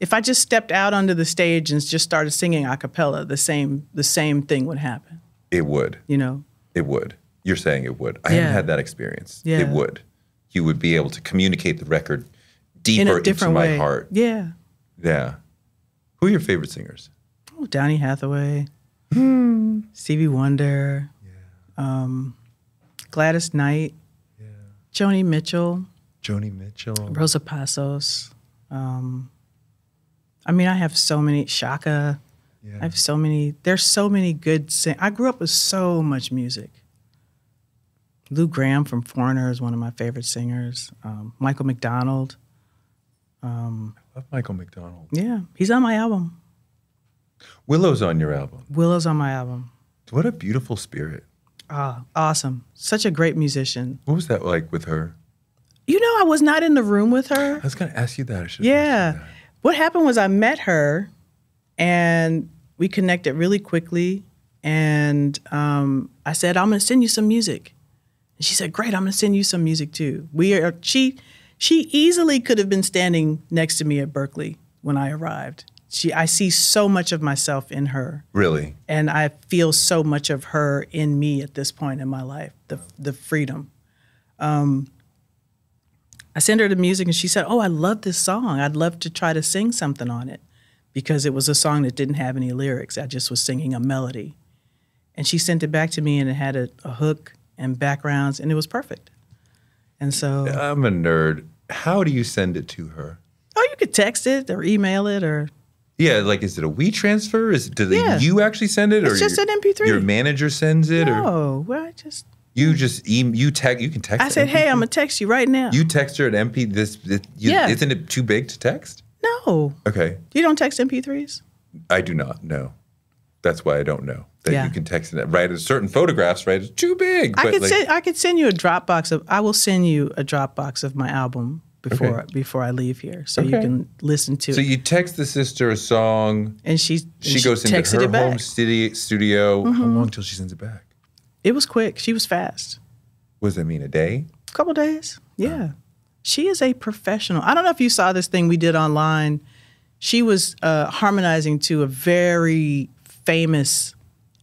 if I just stepped out onto the stage and just started singing a cappella, the same thing would happen. It would. You know? It would. You're saying it would. I haven't had that experience. It would. You would be able to communicate the record deeper into my heart. Yeah. Yeah. Who are your favorite singers? Oh, Donny Hathaway, Stevie Wonder, Gladys Knight, Joni Mitchell, Rosa Passos. I have so many, Shaka. I have so many, there's so many good I grew up with so much music. Lou Gramm from Foreigner is one of my favorite singers. Michael McDonald. I love Michael McDonald. Yeah, he's on my album. Willow's on your album. Willow's on my album. What a beautiful spirit. Awesome. Such a great musician. What was that like with her? I was not in the room with her. I was going to ask you that. Yeah. What happened was I met her and we connected really quickly. And I said, I'm going to send you some music. And she said, great, I'm going to send you some music too. She easily could have been standing next to me at Berkeley when I arrived. I see so much of myself in her. Really? And I feel so much of her in me at this point in my life, the freedom. I sent her the music and she said, oh, I love this song. I'd love to try to sing something on it, because it was a song that didn't have any lyrics. I just was singing a melody. And she sent it back to me and it had a hook and backgrounds, and it was perfect. And so I'm a nerd. How do you send it to her? Oh, you could text it or email it or Yeah, like, is it a we transfer? You actually send it? It's or just an MP3. Your manager sends it? No, well, I just... You just you can text. I said, hey, I'm gonna text you right now. You text her an MP. Isn't it too big to text? No. Okay. You don't text MP3s? I do not know. That's why I don't know that you can text it. Right, certain photographs, right? It's too big. I could send you a Dropbox of. I will send you a Dropbox of my album before I leave here, so you can listen to it. So you text the sister a song, and she goes into her home studio. Mm-hmm. How long till she sends it back? It was quick. She was fast. What does that mean? A day? A couple days. Yeah. She is a professional. I don't know if you saw this thing we did online. She was harmonizing to a very famous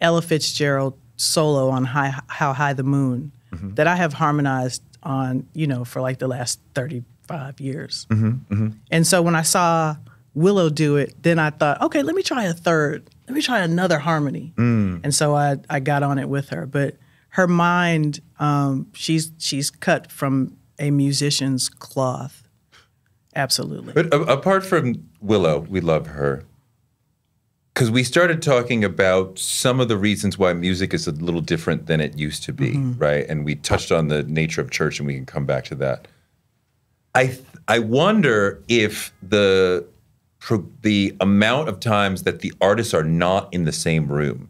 Ella Fitzgerald solo on How High the Moon that I have harmonized on, for like the last 35 years. And so when I saw Willow do it, then I thought, okay, let me try a third. Let me try another harmony. And so I got on it with her. But her mind, she's cut from a musician's cloth. Absolutely. But apart from Willow, we love her. Because we started talking about some of the reasons why music is a little different than it used to be, right? And we touched on the nature of church, and we can come back to that. I wonder if the amount of times that the artists are not in the same room,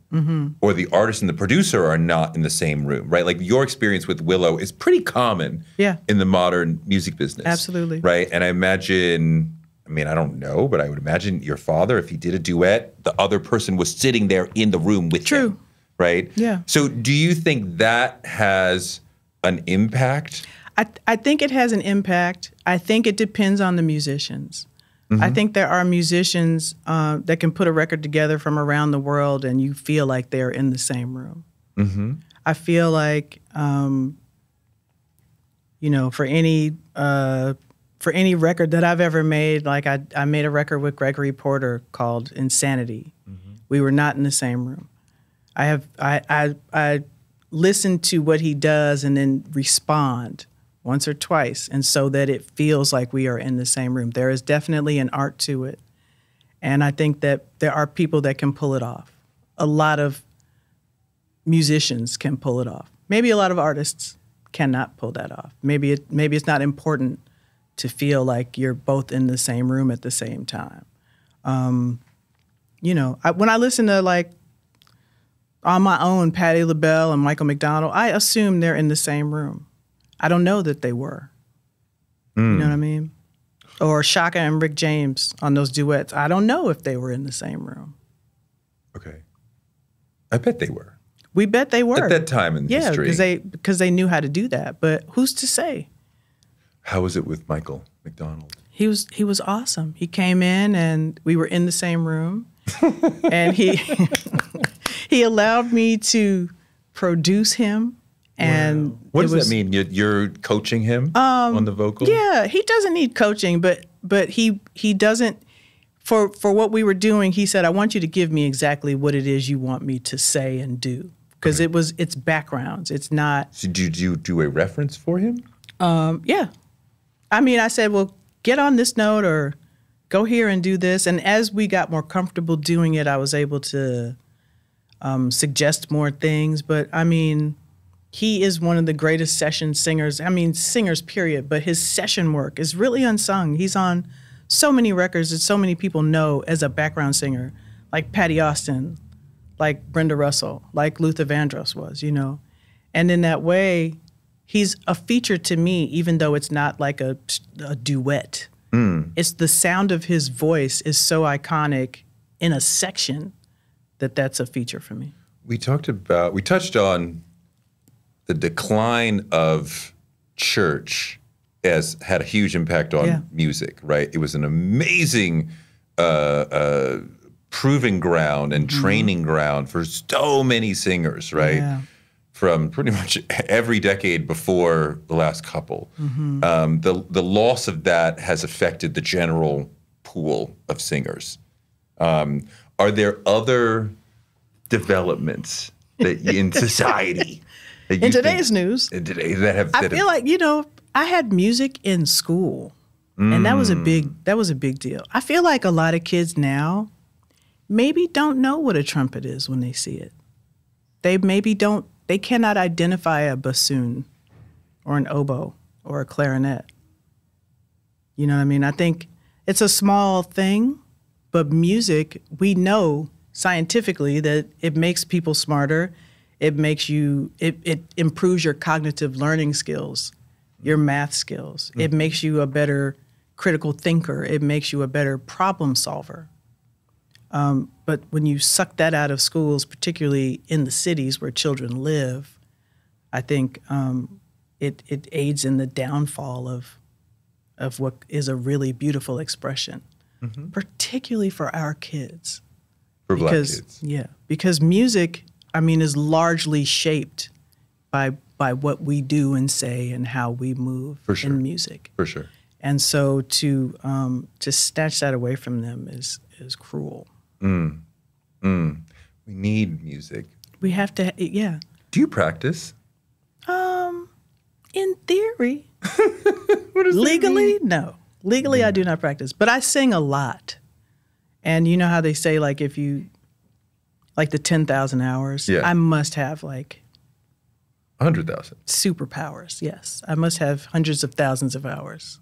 or the artist and the producer are not in the same room, right? Like your experience with Willow is pretty common in the modern music business. Absolutely. Right? And I imagine, I don't know, but I would imagine your father, if he did a duet, the other person was sitting there in the room with him. Right? Yeah. So do you think that has an impact? I think it has an impact. I think it depends on the musicians. I think there are musicians that can put a record together from around the world and you feel like they're in the same room. I feel like, for any record that I've ever made, like I made a record with Gregory Porter called Insanity. We were not in the same room. I listen to what he does and then respond once or twice, and so that it feels like we are in the same room. There is definitely an art to it, and I think that there are people that can pull it off. A lot of musicians can pull it off. Maybe a lot of artists cannot pull that off. Maybe it's not important to feel like you're both in the same room at the same time. When I listen to like on my own Patti LaBelle and Michael McDonald, I assume they're in the same room. I don't know that they were. You know what I mean? Or Shaka and Rick James on those duets. I don't know if they were in the same room. Okay. I bet they were. We bet they were. At that time in history. Yeah, because they knew how to do that. But who's to say? How was it with Michael McDonald? He was awesome. He came in and we were in the same room. And he allowed me to produce him. And what does that mean? You're coaching him on the vocal? Yeah, he doesn't need coaching, but he doesn't. For what we were doing, he said, "I want you to give me exactly what it is you want me to say and do," because it's backgrounds. It's not. So did you do a reference for him? Yeah, I said, "Well, get on this note or go here and do this." And as we got more comfortable doing it, I was able to suggest more things. But he is one of the greatest session singers. Singers, period. But his session work is really unsung. He's on so many records that so many people know as a background singer, like Patty Austin, like Brenda Russell, like Luther Vandross was, And in that way, he's a feature to me, even though it's not like a duet. It's the sound of his voice is so iconic in a section that's a feature for me. We touched on the decline of church has had a huge impact on music, right? It was an amazing proving ground and training ground for so many singers, right? Yeah. From pretty much every decade before the last couple. The loss of that has affected the general pool of singers. Are there other developments that in society? In today's news, I feel like I had music in school, and that was a big deal. I feel like a lot of kids now maybe don't know what a trumpet is when they see it. They cannot identify a bassoon or an oboe or a clarinet. You know what I mean? I think it's a small thing, but music, we know scientifically that it makes people smarter. It improves your cognitive learning skills, your math skills. It makes you a better critical thinker. It makes you a better problem solver. But when you suck that out of schools, particularly in the cities where children live, I think it aids in the downfall of what is a really beautiful expression, particularly for our kids. For Black kids. Yeah, because music, I mean, is largely shaped by what we do and say and how we move in music. For sure. And so to snatch that away from them is cruel. We need music. We have to, yeah. Do you practice? In theory. What does Legally, that mean? no. Legally, I do not practice, but I sing a lot. And you know how they say, like, if you, like the 10,000 hours, I must have like 100,000 superpowers. Yes, I must have hundreds of thousands of hours.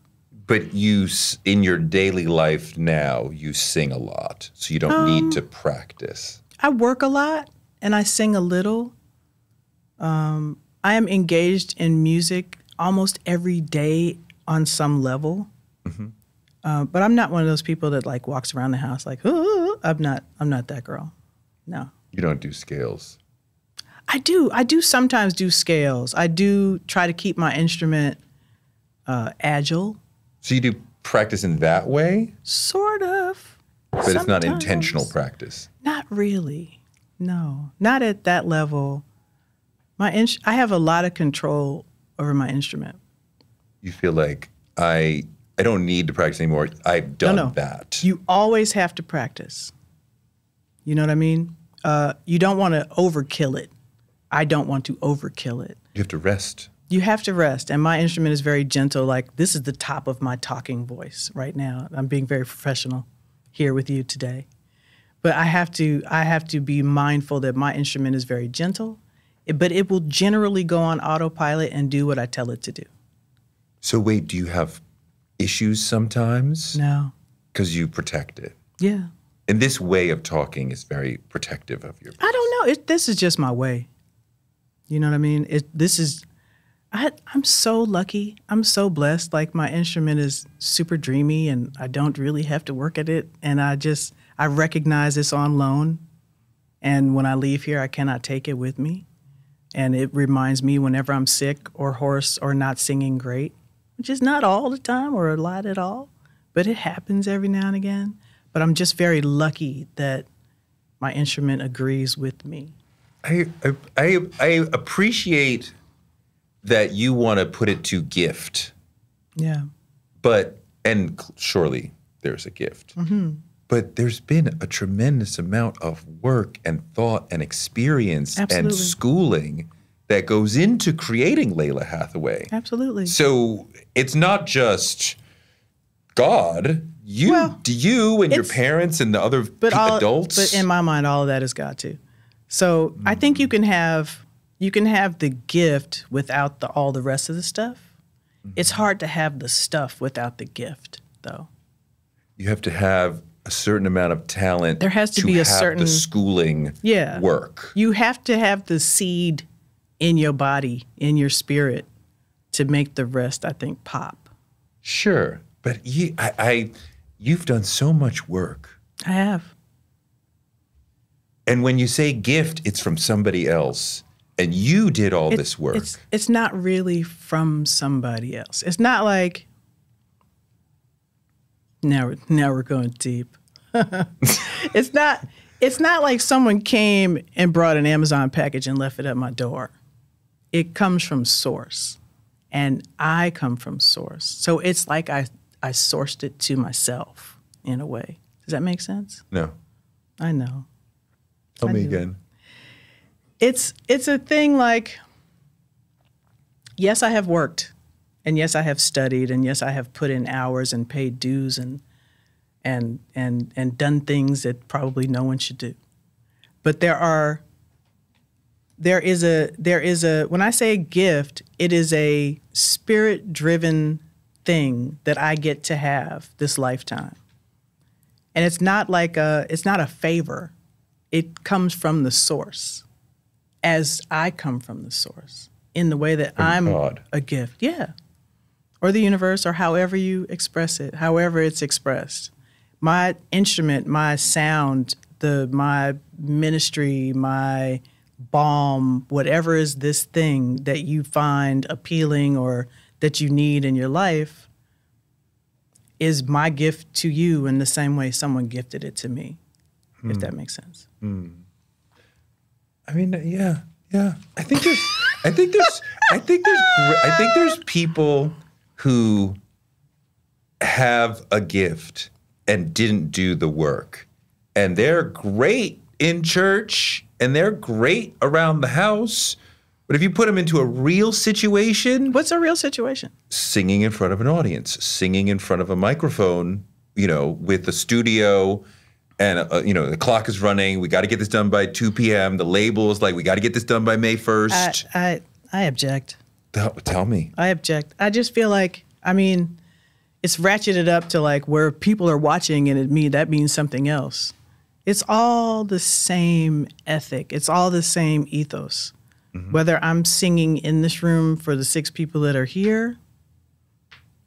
But you, in your daily life now, you sing a lot, so you don't need to practice. I work a lot and I sing a little. I am engaged in music almost every day on some level. But I'm not one of those people that like walks around the house like, oh, I'm not that girl. No. You don't do scales. I do sometimes do scales. I do try to keep my instrument agile. So you do practice in that way? Sort of. But it's not intentional practice. Not really. No, not at that level. I have a lot of control over my instrument. You feel like I don't need to practice anymore. I've done that. You always have to practice. You know what I mean? You don't want to overkill it. I don't want to overkill it. You have to rest. You have to rest. And my instrument is very gentle. Like, this is the top of my talking voice right now. I'm being very professional here with you today. But I have to be mindful that my instrument is very gentle, but it will generally go on autopilot and do what I tell it to do. So wait, do you have issues sometimes? No. Because you protect it. Yeah. And this way of talking is very protective of your voice. I don't know. This is just my way. You know what I mean? I'm so lucky. I'm so blessed. Like, my instrument is super dreamy and I don't really have to work at it. And I recognize it's on loan. And when I leave here, I cannot take it with me. And it reminds me whenever I'm sick or hoarse or not singing great, which is not all the time or a lot at all, but it happens every now and again. But I'm just very lucky that my instrument agrees with me. I appreciate that you want to put it to gift. Yeah. And surely there's a gift. But there's been a tremendous amount of work and thought and experience and schooling that goes into creating Lalah Hathaway. Absolutely. So it's not just God. You and your parents and the other adults. But in my mind, all of that is God too. So I think you can have the gift without all the rest of the stuff. It's hard to have the stuff without the gift, though. You have to have a certain amount of talent. There has to be a certain the schooling work. You have to have the seed in your body, in your spirit, to make the rest, I think, pop. Sure, but you've done so much work. I have. And when you say gift, it's from somebody else, and you did all this work. It's not really from somebody else. It's not like. Now we're going deep. It's not like someone came and brought an Amazon package and left it at my door. It comes from source, and I come from source. So it's like I sourced it to myself in a way. Does that make sense? No. I know. Tell me again. It's a thing like, yes, I have worked. And yes, I have studied, and yes, I have put in hours and paid dues and and done things that probably no one should do. But there is a when I say gift, it is a spirit-driven thing that I get to have this lifetime. And it's not a favor. It comes from the source, as I come from the source, in the way that I'm God. A gift. Yeah. Or the universe, or however you express it, however it's expressed. My instrument, my sound, my ministry, my balm, whatever is this thing that you find appealing or that you need in your life, is my gift to you in the same way someone gifted it to me, if that makes sense. I mean, yeah. I think there's people who have a gift and didn't do the work, and they're great in church and they're great around the house. But if you put them into a real situation, What's a real situation? singing in front of an audience, singing in front of a microphone, with the studio, and the clock is running. We got to get this done by 2 p.m. The label is like, we got to get this done by May 1st. I object. Tell me. I object. I just feel like, it's ratcheted up to like where people are watching and that means something else. It's all the same ethic. It's all the same ethos. Mm-hmm. Whether I'm singing in this room for the 6 people that are here,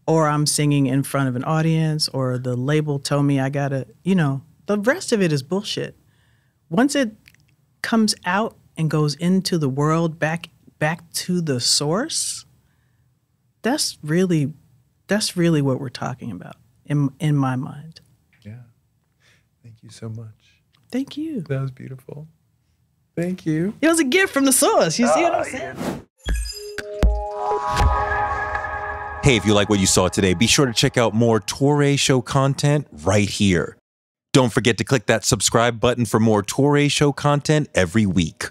or I'm singing in front of an audience, or the label told me I gotta, the rest of it is bullshit. Once it comes out and goes into the world, back to the source, that's really what we're talking about in my mind. Yeah. Thank you so much. Thank you. That was beautiful. Thank you. It was a gift from the source. You see what I'm saying? Hey, if you like what you saw today, be sure to check out more Touré Show content right here. Don't forget to click that subscribe button for more Touré Show content every week.